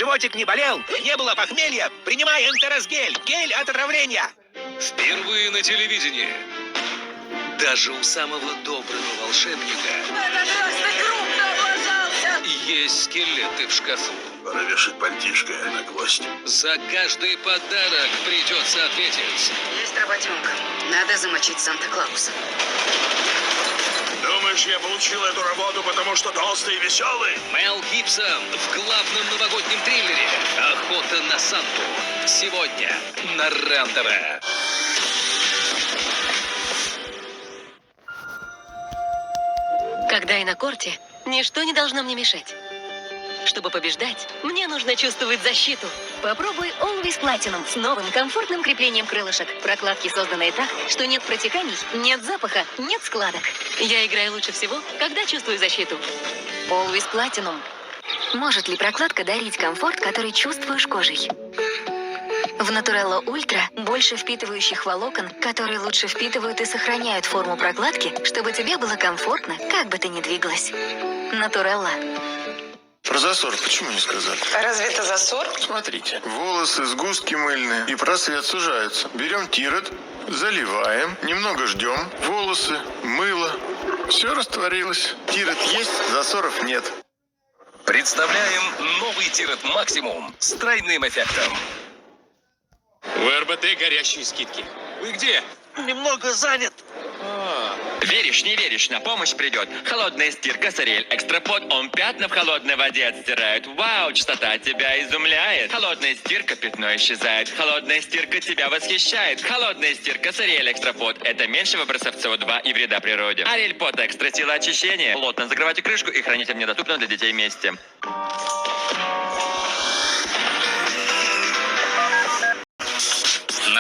животик не болел, не было похмелья, принимай Энтеросгель, гель от отравления. Впервые на телевидении. Даже у самого доброго волшебника Этот раз ты крупно облажался! есть скелеты в шкафу. Пора вешать пальтишко на гвоздь. За каждый подарок придется ответить. Есть работенка. Надо замочить Санта-Клауса. Думаешь, я получил эту работу, потому что толстый и веселый? Мел Гибсон в главном новогоднем триллере «Охота на Санту». Сегодня на РЕН-ТВ. Когда я на корте, ничто не должно мне мешать. Чтобы побеждать, мне нужно чувствовать защиту. Попробуй Always Platinum с новым комфортным креплением крылышек. Прокладки, созданные так, что нет протеканий, нет запаха, нет складок. Я играю лучше всего, когда чувствую защиту. Always Platinum. Может ли прокладка дарить комфорт, который чувствуешь кожей? В Naturella Ultra больше впитывающих волокон, которые лучше впитывают и сохраняют форму прокладки, чтобы тебе было комфортно, как бы ты ни двигалась. Naturella. Про засор почему не сказали? А разве это засор? Смотрите. Волосы, сгустки мыльные и просвет сужаются. Берем тирет, заливаем, немного ждем. Волосы, мыло. Все растворилось. Тирет есть, засоров нет. Представляем новый Тирет Максимум с тройным эффектом. В РБТ горящие скидки. Вы где? Немного занят. Веришь, не веришь, на помощь придет. Холодная стирка с Ариэль Экстрапод. Он пятна в холодной воде отстирает. Вау, чистота тебя изумляет. Холодная стирка, пятно исчезает. Холодная стирка тебя восхищает. Холодная стирка с Ариэль Экстрапод. Это меньше выбросов СО2 и вреда природе. Ариэль Под Экстра, сила очищения. Плотно закрывайте крышку и храните в недоступном для детей месте.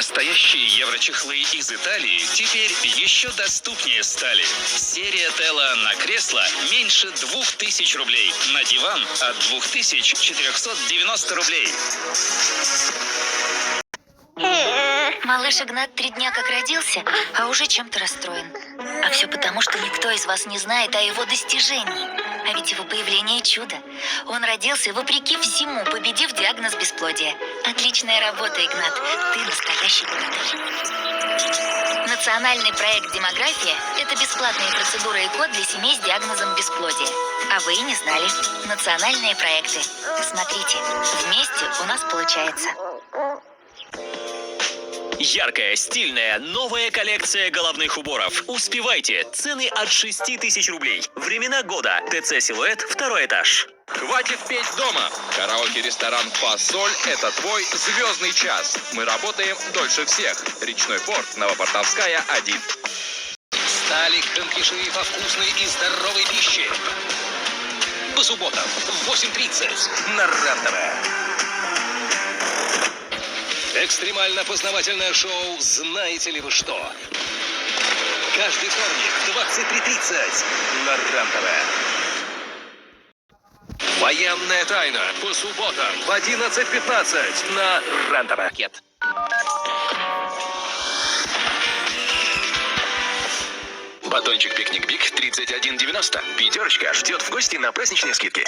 Настоящие еврочехлы из Италии теперь еще доступнее стали. Серия Телла на кресло меньше 2000 рублей. На диван от 2490 рублей. Малыш Игнат 3 дня как родился, а уже чем-то расстроен. А все потому, что никто из вас не знает о его достижении. А ведь его появление чудо. Он родился вопреки всему, победив диагноз бесплодия. Отличная работа, Игнат. Ты настоящий богатырь. Национальный проект «Демография» – это бесплатные процедуры и код для семей с диагнозом бесплодия. А вы и не знали. Национальные проекты. Смотрите, вместе у нас получается. Яркая, стильная, новая коллекция головных уборов. Успевайте. Цены от 6000 рублей. Времена года. ТЦ «Силуэт», 2-й этаж. Хватит петь дома. Караоке-ресторан «Фасоль» – это твой звездный час. Мы работаем дольше всех. Речной порт, Новопортовская, 1. Стали ханкиши по вкусной и здоровой пище. По субботам в 8:30 на РЕН-ТВ. Экстремально-познавательное шоу «Знаете ли вы что?». Каждый вторник в 23:30 на РЕН-ТВ. Военная тайна по субботам в 11:15 на РЕН-ТВ. Батончик «Пикник Биг» 31,90. Пятерочка ждет в гости на праздничные скидки.